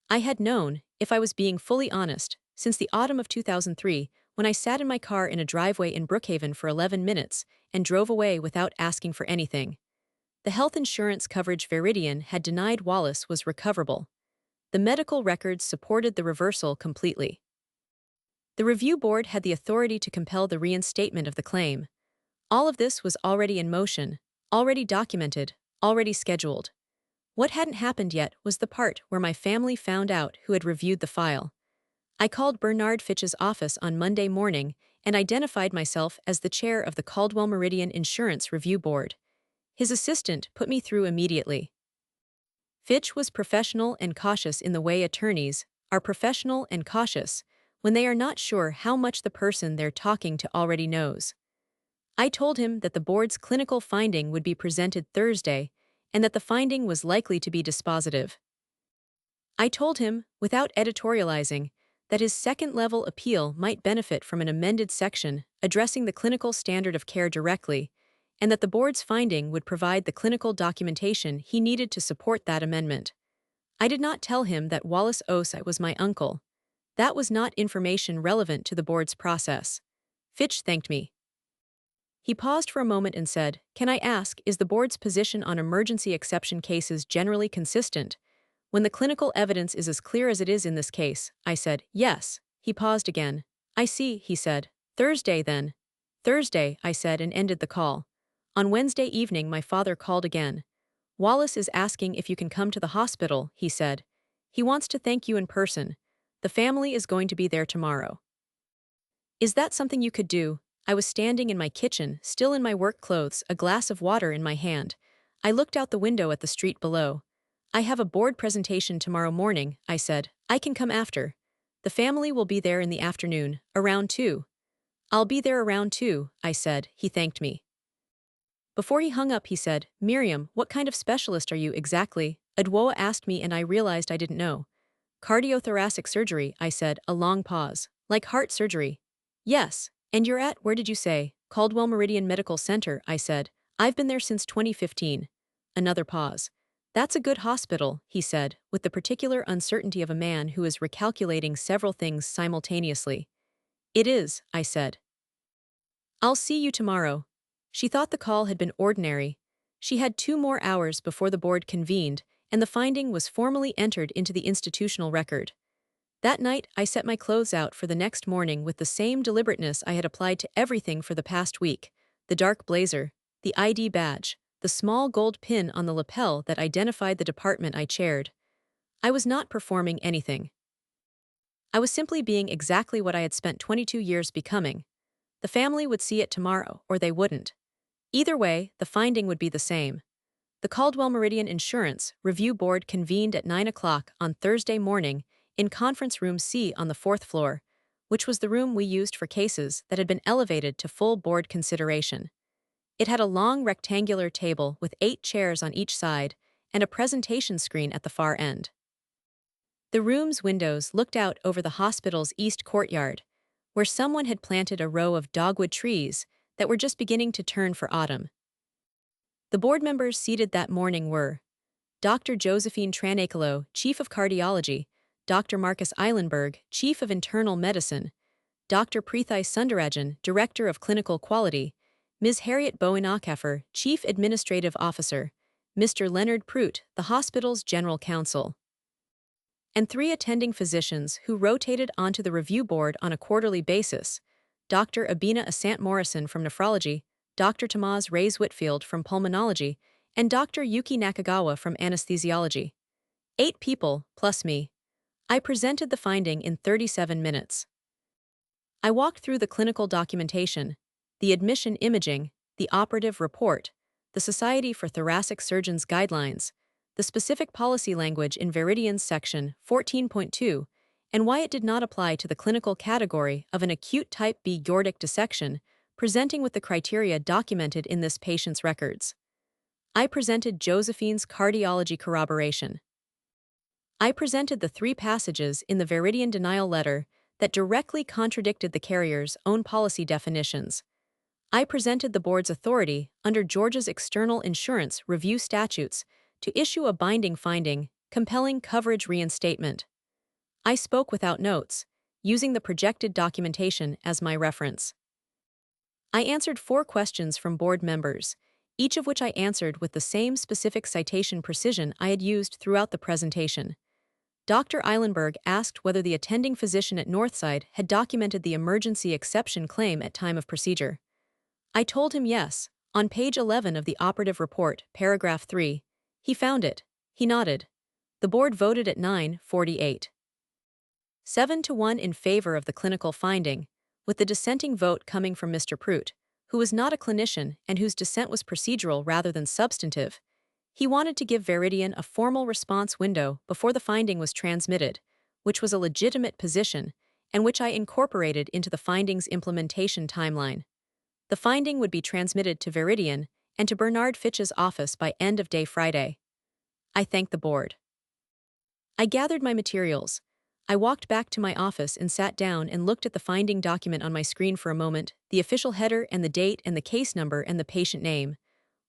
I had known, if I was being fully honest, since the autumn of 2003, when I sat in my car in a driveway in Brookhaven for 11 minutes and drove away without asking for anything. The health insurance coverage Viridian had denied Wallace was recoverable. The medical records supported the reversal completely. The review board had the authority to compel the reinstatement of the claim. All of this was already in motion, already documented, already scheduled. What hadn't happened yet was the part where my family found out who had reviewed the file. I called Bernard Fitch's office on Monday morning and identified myself as the chair of the Caldwell Meridian Insurance Review Board. His assistant put me through immediately. Fitch was professional and cautious in the way attorneys are professional and cautious when they are not sure how much the person they're talking to already knows. I told him that the board's clinical finding would be presented Thursday and that the finding was likely to be dispositive. I told him, without editorializing, that his second-level appeal might benefit from an amended section addressing the clinical standard of care directly, and that the board's finding would provide the clinical documentation he needed to support that amendment. I did not tell him that Wallace Osei was my uncle. That was not information relevant to the board's process. Fitch thanked me. He paused for a moment and said, "Can I ask, is the board's position on emergency exception cases generally consistent? When the clinical evidence is as clear as it is in this case," I said, "Yes." He paused again. "I see," he said. "Thursday, then." "Thursday," I said and ended the call. On Wednesday evening my father called again. "Wallace is asking if you can come to the hospital," he said. "He wants to thank you in person. The family is going to be there tomorrow." "Is that something you could do?" I was standing in my kitchen, still in my work clothes, a glass of water in my hand. I looked out the window at the street below. "I have a board presentation tomorrow morning," I said. "I can come after. The family will be there in the afternoon, around 2. "I'll be there around 2, I said. He thanked me. Before he hung up he said, "Miriam, what kind of specialist are you exactly?" Adwoa asked me and I realized I didn't know. "Cardiothoracic surgery," I said, a long pause. "Like heart surgery?" "Yes. And you're at, where did you say?" "Caldwell Meridian Medical Center," I said. "I've been there since 2015. Another pause. "That's a good hospital," he said, with the particular uncertainty of a man who is recalculating several things simultaneously. "It is," I said. "I'll see you tomorrow." She thought the call had been ordinary. She had 2 more hours before the board convened, and the finding was formally entered into the institutional record. That night, I set my clothes out for the next morning with the same deliberateness I had applied to everything for the past week: the dark blazer, the ID badge, the small gold pin on the lapel that identified the department I chaired. I was not performing anything. I was simply being exactly what I had spent 22 years becoming. The family would see it tomorrow, or they wouldn't. Either way, the finding would be the same. The Caldwell Meridian Insurance Review Board convened at 9 o'clock on Thursday morning in Conference Room C on the 4th floor, which was the room we used for cases that had been elevated to full board consideration. It had a long rectangular table with 8 chairs on each side and a presentation screen at the far end. The room's windows looked out over the hospital's east courtyard, where someone had planted a row of dogwood trees that were just beginning to turn for autumn. The board members seated that morning were Dr. Josephine Tranakalo, Chief of Cardiology; Dr. Marcus Eilenberg, Chief of Internal Medicine; Dr. Preethai Sundarajan, Director of Clinical Quality; Ms. Harriet Bowen-Acaffer, Chief Administrative Officer; Mr. Leonard Prout, the hospital's General Counsel, and 3 attending physicians who rotated onto the review board on a quarterly basis: Dr. Abina Asant Morrison from Nephrology, Dr. Tamaz Reyes Whitfield from Pulmonology, and Dr. Yuki Nakagawa from Anesthesiology. 8 people, plus me. I presented the finding in 37 minutes. I walked through the clinical documentation, the admission imaging, the operative report, the Society for Thoracic Surgeons guidelines, the specific policy language in Veridian's section 14.2, and why it did not apply to the clinical category of an acute type B aortic dissection, presenting with the criteria documented in this patient's records. I presented Josephine's cardiology corroboration. I presented the 3 passages in the Veridian denial letter that directly contradicted the carrier's own policy definitions. I presented the board's authority under Georgia's external insurance review statutes to issue a binding finding, compelling coverage reinstatement. I spoke without notes, using the projected documentation as my reference. I answered 4 questions from board members, each of which I answered with the same specific citation precision I had used throughout the presentation. Dr. Eilenberg asked whether the attending physician at Northside had documented the emergency exception claim at time of procedure. I told him yes. On page 11 of the operative report, paragraph 3, he found it. He nodded. The board voted at 9:48. 7-1 in favor of the clinical finding, with the dissenting vote coming from Mr. Prout, who was not a clinician and whose dissent was procedural rather than substantive. He wanted to give Veridian a formal response window before the finding was transmitted, which was a legitimate position, and which I incorporated into the finding's implementation timeline. The finding would be transmitted to Veridian and to Bernard Fitch's office by end of day Friday. I thanked the board. I gathered my materials. I walked back to my office and sat down and looked at the finding document on my screen for a moment, the official header and the date and the case number and the patient name.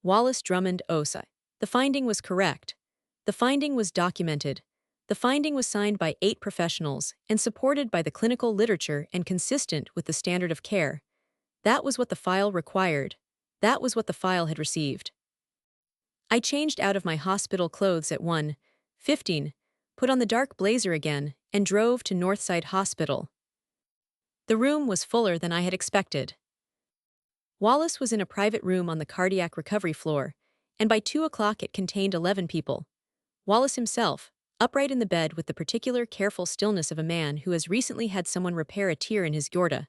Wallace Drummond Osai. The finding was correct. The finding was documented. The finding was signed by 8 professionals and supported by the clinical literature and consistent with the standard of care. That was what the file required. That was what the file had received. I changed out of my hospital clothes at 1:15, put on the dark blazer again, and drove to Northside Hospital. The room was fuller than I had expected. Wallace was in a private room on the cardiac recovery floor, and by 2 o'clock it contained 11 people. Wallace himself, upright in the bed with the particular careful stillness of a man who has recently had someone repair a tear in his aorta.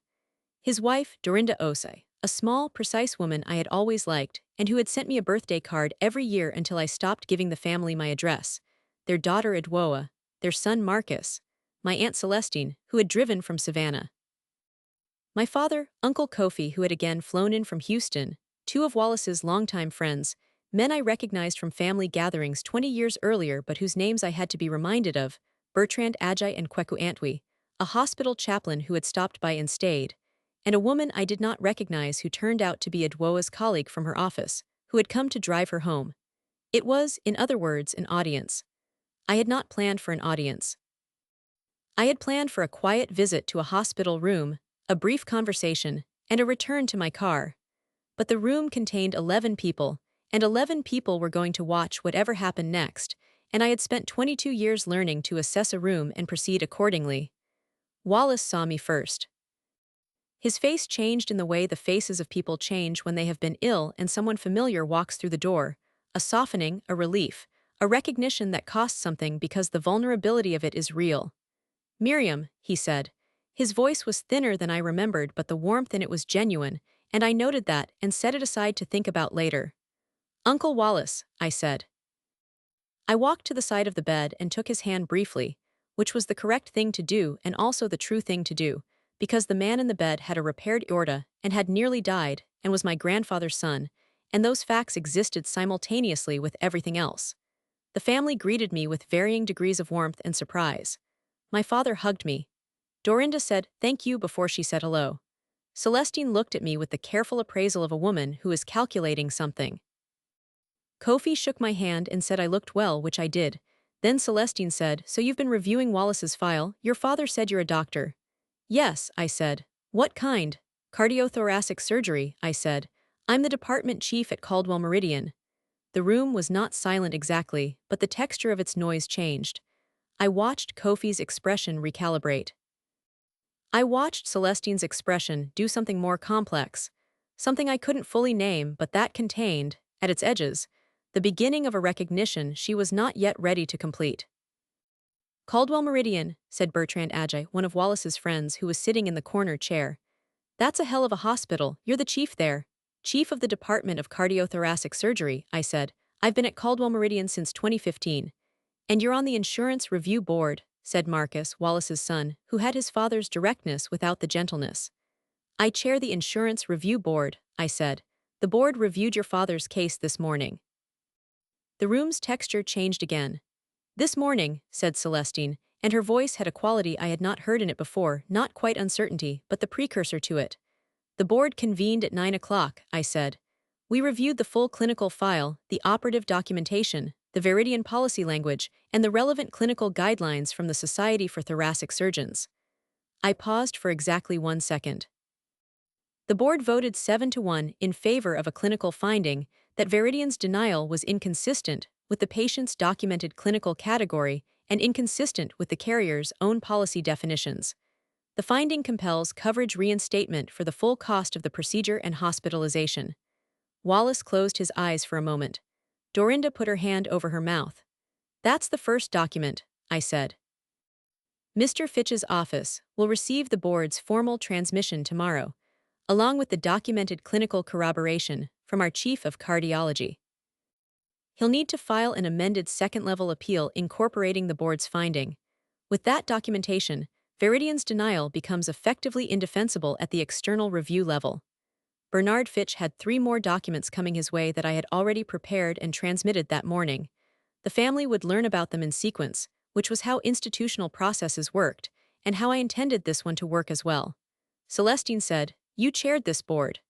His wife, Dorinda Osei, a small, precise woman I had always liked and who had sent me a birthday card every year until I stopped giving the family my address, their daughter Edwoa, their son Marcus, my Aunt Celestine, who had driven from Savannah. My father, Uncle Kofi, who had again flown in from Houston, 2 of Wallace's longtime friends, men I recognized from family gatherings 20 years earlier but whose names I had to be reminded of, Bertrand Ajay and Kweku Antwi, a hospital chaplain who had stopped by and stayed, and a woman I did not recognize who turned out to be Edwoa's colleague from her office, who had come to drive her home. It was, in other words, an audience. I had not planned for an audience. I had planned for a quiet visit to a hospital room, a brief conversation, and a return to my car. But the room contained 11 people, and 11 people were going to watch whatever happened next, and I had spent 22 years learning to assess a room and proceed accordingly. Wallace saw me first. His face changed in the way the faces of people change when they have been ill and someone familiar walks through the door, a softening, a relief, a recognition that costs something because the vulnerability of it is real. "Miriam," he said. His voice was thinner than I remembered, but the warmth in it was genuine, and I noted that and set it aside to think about later. "Uncle Wallace," I said. I walked to the side of the bed and took his hand briefly, which was the correct thing to do and also the true thing to do, because the man in the bed had a repaired aorta and had nearly died and was my grandfather's son, and those facts existed simultaneously with everything else. The family greeted me with varying degrees of warmth and surprise. My father hugged me. Dorinda said thank you before she said hello. Celestine looked at me with the careful appraisal of a woman who is calculating something. Kofi shook my hand and said I looked well, which I did. Then Celestine said, "So you've been reviewing Wallace's file? Your father said you're a doctor." "Yes," I said. "What kind?" "Cardiothoracic surgery," I said. "I'm the department chief at Caldwell Meridian." The room was not silent exactly, but the texture of its noise changed. I watched Kofi's expression recalibrate. I watched Celestine's expression do something more complex, something I couldn't fully name but that contained, at its edges, the beginning of a recognition she was not yet ready to complete. "Caldwell Meridian," said Bertrand Ajay, one of Wallace's friends who was sitting in the corner chair. "That's a hell of a hospital. You're the chief there." "Chief of the Department of Cardiothoracic Surgery," I said. "I've been at Caldwell Meridian since 2015. "And you're on the Insurance Review Board," said Marcus, Wallace's son, who had his father's directness without the gentleness. "I chair the Insurance Review Board," I said. "The board reviewed your father's case this morning." The room's texture changed again. "This morning," said Celestine, and her voice had a quality I had not heard in it before, not quite uncertainty, but the precursor to it. "The board convened at 9 o'clock, I said. "We reviewed the full clinical file, the operative documentation, the Veridian policy language, and the relevant clinical guidelines from the Society for Thoracic Surgeons." I paused for exactly 1 second. The board voted 7-1 in favor of a clinical finding that Veridian's denial was inconsistent with the patient's documented clinical category and inconsistent with the carrier's own policy definitions. The finding compels coverage reinstatement for the full cost of the procedure and hospitalization. Wallace closed his eyes for a moment. Dorinda put her hand over her mouth. "That's the first document," I said. "Mr. Fitch's office will receive the board's formal transmission tomorrow, along with the documented clinical corroboration from our chief of cardiology." He'll need to file an amended second-level appeal incorporating the board's finding. With that documentation, Veridian's denial becomes effectively indefensible at the external review level. Bernard Fitch had 3 more documents coming his way that I had already prepared and transmitted that morning. The family would learn about them in sequence, which was how institutional processes worked, and how I intended this one to work as well. Celestine said, "You chaired this board."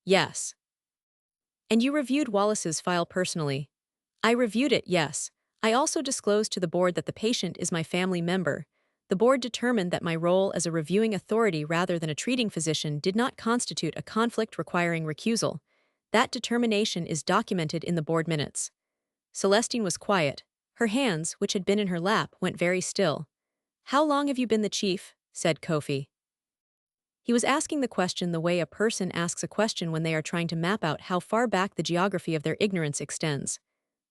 "Yes." "And you reviewed Wallace's file personally." "I reviewed it, yes. I also disclosed to the board that the patient is my family member. The board determined that my role as a reviewing authority rather than a treating physician did not constitute a conflict requiring recusal. That determination is documented in the board minutes." Celestine was quiet. Her hands, which had been in her lap, went very still. "How long have you been the chief?" said Kofi. He was asking the question the way a person asks a question when they are trying to map out how far back the geography of their ignorance extends.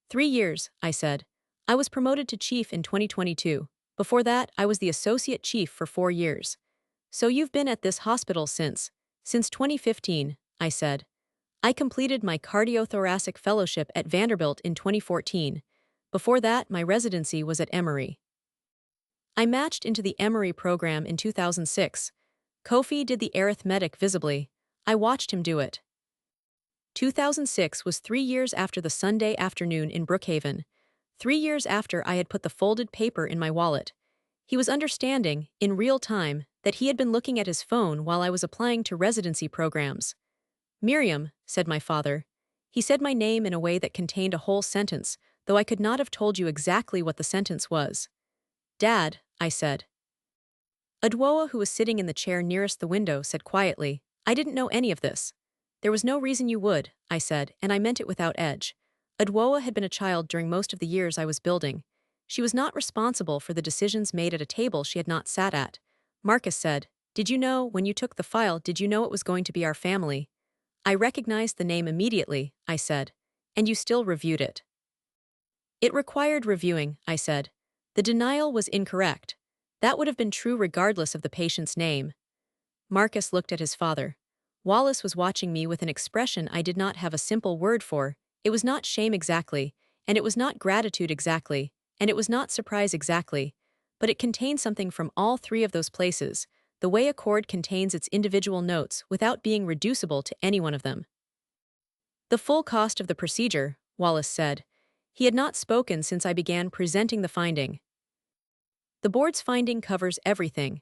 3 years, I said. I was promoted to chief in 2022. Before that, I was the associate chief for 4 years. So you've been at this hospital since 2015, I said. I completed my cardiothoracic fellowship at Vanderbilt in 2014. Before that, my residency was at Emory. I matched into the Emory program in 2006. Kofi did the arithmetic visibly. I watched him do it. 2006 was 3 years after the Sunday afternoon in Brookhaven. 3 years after I had put the folded paper in my wallet. He was understanding, in real time, that he had been looking at his phone while I was applying to residency programs. "Miriam," said my father. He said my name in a way that contained a whole sentence, though I could not have told you exactly what the sentence was. "Dad," I said. Adwoa, who was sitting in the chair nearest the window, said quietly, "I didn't know any of this." "There was no reason you would," I said, and I meant it without edge. Adwoa had been a child during most of the years I was building. She was not responsible for the decisions made at a table she had not sat at. Marcus said, "Did you know, when you took the file, did you know it was going to be our family?" "I recognized the name immediately," I said. "And you still reviewed it." "It required reviewing," I said. "The denial was incorrect. That would have been true regardless of the patient's name." Marcus looked at his father. Wallace was watching me with an expression I did not have a simple word for. It was not shame exactly, and it was not gratitude exactly, and it was not surprise exactly, but it contained something from all 3 of those places, the way a chord contains its individual notes without being reducible to any one of them. "The full cost of the procedure," Wallace said. He had not spoken since I began presenting the finding. "The board's finding covers everything.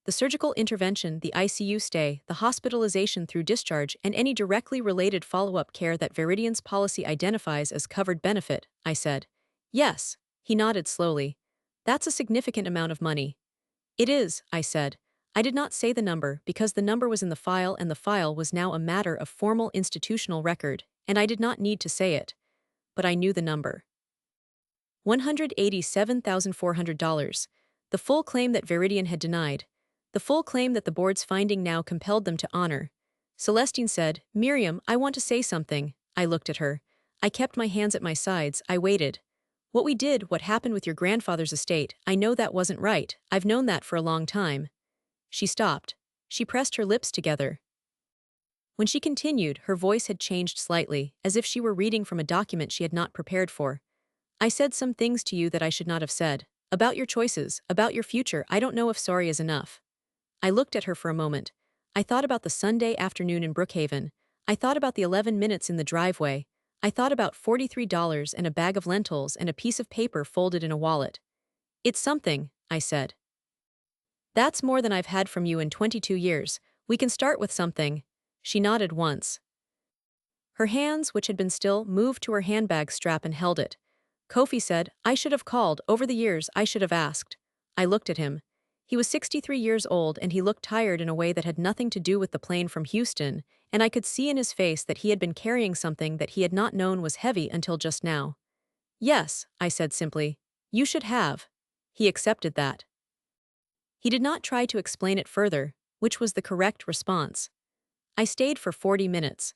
The surgical intervention, the ICU stay, the hospitalization through discharge, and any directly related follow-up care that Veridian's policy identifies as covered benefit," I said. "Yes," he nodded slowly. "That's a significant amount of money." "It is," I said. I did not say the number because the number was in the file and the file was now a matter of formal institutional record, and I did not need to say it. But I knew the number. $187,400. The full claim that Veridian had denied. The full claim that the board's finding now compelled them to honor. Celestine said, "Miriam, I want to say something." I looked at her. I kept my hands at my sides. I waited. What happened with your grandfather's estate, I know that wasn't right. I've known that for a long time." She stopped. She pressed her lips together. When she continued, her voice had changed slightly, as if she were reading from a document she had not prepared for. "I said some things to you that I should not have said. About your choices, about your future. I don't know if sorry is enough." I looked at her for a moment. I thought about the Sunday afternoon in Brookhaven. I thought about the 11 minutes in the driveway. I thought about $43 and a bag of lentils and a piece of paper folded in a wallet. "It's something," I said. "That's more than I've had from you in 22 years. We can start with something." She nodded once. Her hands, which had been still, moved to her handbag strap and held it. Kofi said, "I should have called. Over the years, I should have asked." I looked at him. He was 63 years old and he looked tired in a way that had nothing to do with the plane from Houston, and I could see in his face that he had been carrying something that he had not known was heavy until just now. "Yes," I said simply. "You should have." He accepted that. He did not try to explain it further, which was the correct response. I stayed for 40 minutes.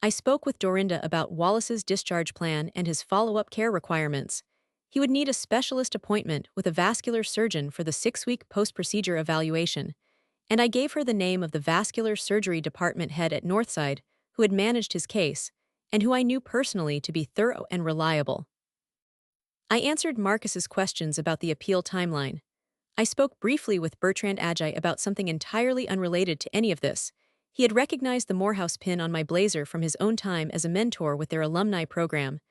I spoke with Dorinda about Wallace's discharge plan and his follow-up care requirements. He would need a specialist appointment with a vascular surgeon for the 6-week post-procedure evaluation, and I gave her the name of the vascular surgery department head at Northside, who had managed his case, and who I knew personally to be thorough and reliable. I answered Marcus's questions about the appeal timeline. I spoke briefly with Bertrand Agi about something entirely unrelated to any of this. He had recognized the Morehouse pin on my blazer from his own time as a mentor with their alumni program,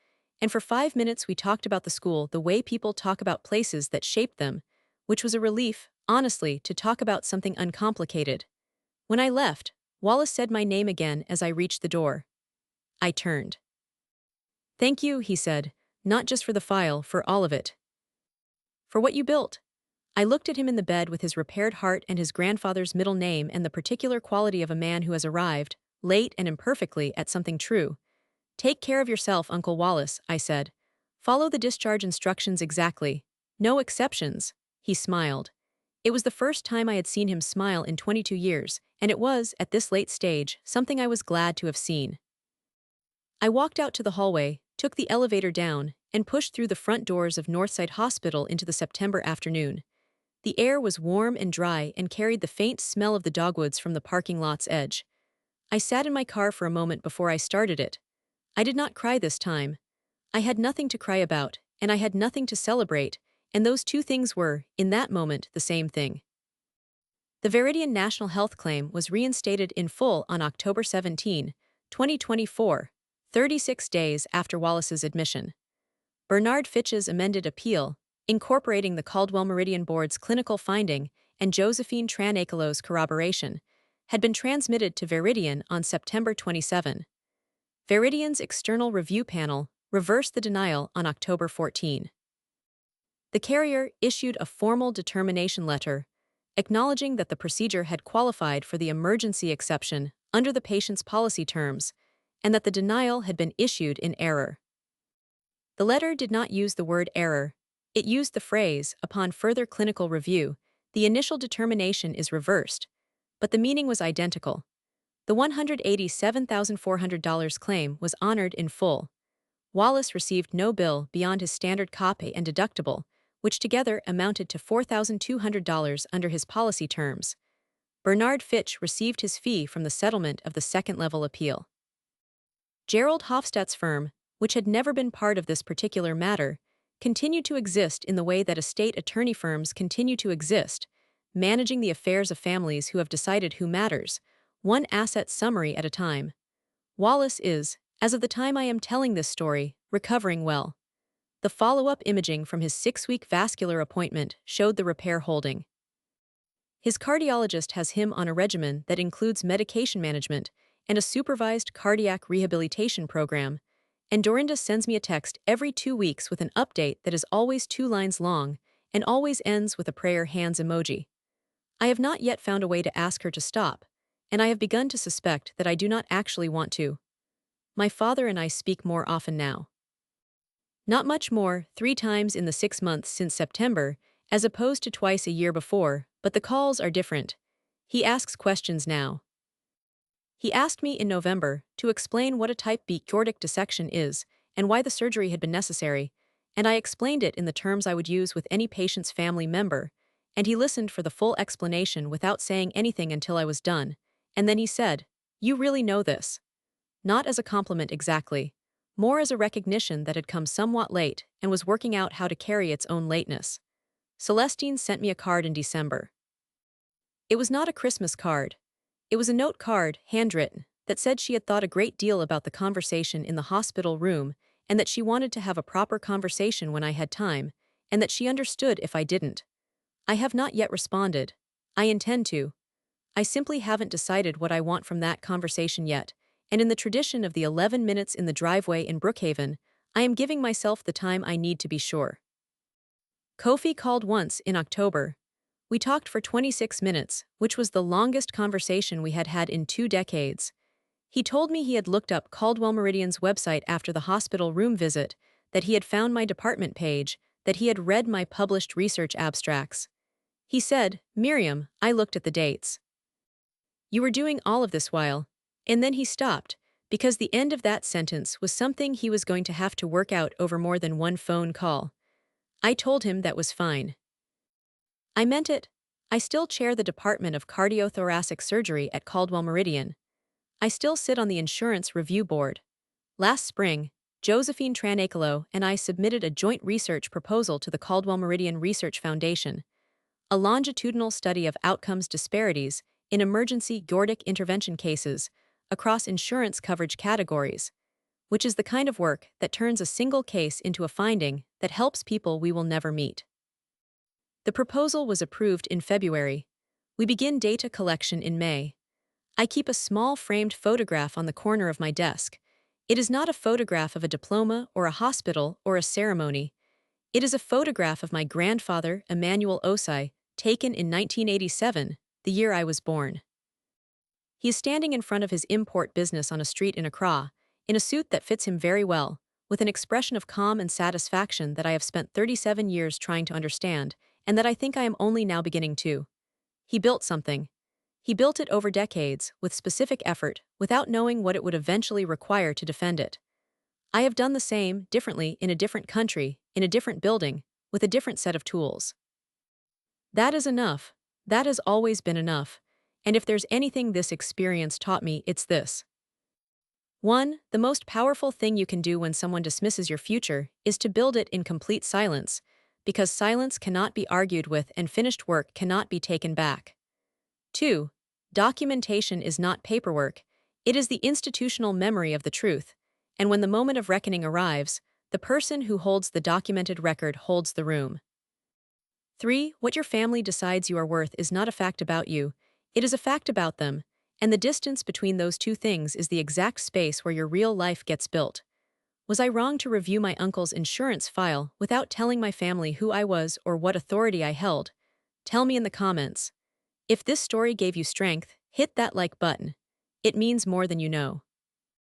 and for 5 minutes we talked about the school the way people talk about places that shaped them, which was a relief, honestly, to talk about something uncomplicated. When I left, Wallace said my name again as I reached the door. I turned. "Thank you," he said, "not just for the file, for all of it. For what you built." I looked at him in the bed with his repaired heart and his grandfather's middle name and the particular quality of a man who has arrived, late and imperfectly, at something true. "Take care of yourself, Uncle Wallace," I said. "Follow the discharge instructions exactly. No exceptions." He smiled. It was the first time I had seen him smile in 22 years, and it was, at this late stage, something I was glad to have seen. I walked out to the hallway, took the elevator down, and pushed through the front doors of Northside Hospital into the September afternoon. The air was warm and dry and carried the faint smell of the dogwoods from the parking lot's edge. I sat in my car for a moment before I started it. I did not cry this time. I had nothing to cry about, and I had nothing to celebrate, and those two things were, in that moment, the same thing. The Veridian National Health Claim was reinstated in full on October 17, 2024, 36 days after Wallace's admission. Bernard Fitch's amended appeal, incorporating the Caldwell Meridian Board's clinical finding and Josephine Tranakalo's corroboration, had been transmitted to Veridian on September 27. Veridian's external review panel reversed the denial on October 14. The carrier issued a formal determination letter, acknowledging that the procedure had qualified for the emergency exception under the patient's policy terms, and that the denial had been issued in error. The letter did not use the word error. It used the phrase, "Upon further clinical review, the initial determination is reversed," but the meaning was identical. The $187,400 claim was honored in full. Wallace received no bill beyond his standard copay and deductible, which together amounted to $4,200 under his policy terms. Bernard Fitch received his fee from the settlement of the second-level appeal. Gerald Hofstadt's firm, which had never been part of this particular matter, continued to exist in the way that estate attorney firms continue to exist, managing the affairs of families who have decided who matters, one asset summary at a time. Wallace is, as of the time I am telling this story, recovering well. The follow-up imaging from his 6-week vascular appointment showed the repair holding. His cardiologist has him on a regimen that includes medication management and a supervised cardiac rehabilitation program, and Dorinda sends me a text every 2 weeks with an update that is always 2 lines long and always ends with a prayer hands emoji. I have not yet found a way to ask her to stop, and I have begun to suspect that I do not actually want to. My father and I speak more often now. Not much more, 3 times in the 6 months since September, as opposed to twice a year before, but the calls are different. He asks questions now. He asked me in November to explain what a type B aortic dissection is and why the surgery had been necessary, and I explained it in the terms I would use with any patient's family member, and he listened for the full explanation without saying anything until I was done, and then he said, "You really know this." Not as a compliment exactly, more as a recognition that had come somewhat late and was working out how to carry its own lateness. Celestine sent me a card in December. It was not a Christmas card. It was a note card, handwritten, that said she had thought a great deal about the conversation in the hospital room and that she wanted to have a proper conversation when I had time, and that she understood if I didn't. I have not yet responded. I intend to. I simply haven't decided what I want from that conversation yet, and in the tradition of the 11 minutes in the driveway in Brookhaven, I am giving myself the time I need to be sure. Kofi called once in October. We talked for 26 minutes, which was the longest conversation we had had in 2 decades. He told me he had looked up Caldwell Meridian's website after the hospital room visit, that he had found my department page, that he had read my published research abstracts. He said, "Miriam, I looked at the dates. You were doing all of this while," and then he stopped, because the end of that sentence was something he was going to have to work out over more than one phone call. I told him that was fine. I meant it. I still chair the Department of Cardiothoracic Surgery at Caldwell Meridian. I still sit on the Insurance Review Board. Last spring, Josephine Tranakalo and I submitted a joint research proposal to the Caldwell Meridian Research Foundation, a longitudinal study of outcomes disparities in emergency Gordic intervention cases across insurance coverage categories, which is the kind of work that turns a single case into a finding that helps people we will never meet. The proposal was approved in February. We begin data collection in May. I keep a small framed photograph on the corner of my desk. It is not a photograph of a diploma or a hospital or a ceremony. It is a photograph of my grandfather, Emmanuel Osei, taken in 1987, the year I was born. He is standing in front of his import business on a street in Accra, in a suit that fits him very well, with an expression of calm and satisfaction that I have spent 37 years trying to understand, and that I think I am only now beginning to. He built something. He built it over decades, with specific effort, without knowing what it would eventually require to defend it. I have done the same, differently, in a different country, in a different building, with a different set of tools. That is enough. That has always been enough. And if there's anything this experience taught me, it's this. 1. The most powerful thing you can do when someone dismisses your future is to build it in complete silence, because silence cannot be argued with and finished work cannot be taken back. 2. Documentation is not paperwork, it is the institutional memory of the truth, and when the moment of reckoning arrives, the person who holds the documented record holds the room. 3. What your family decides you are worth is not a fact about you, it is a fact about them, and the distance between those two things is the exact space where your real life gets built. Was I wrong to review my uncle's insurance file without telling my family who I was or what authority I held? Tell me in the comments. If this story gave you strength, hit that like button. It means more than you know.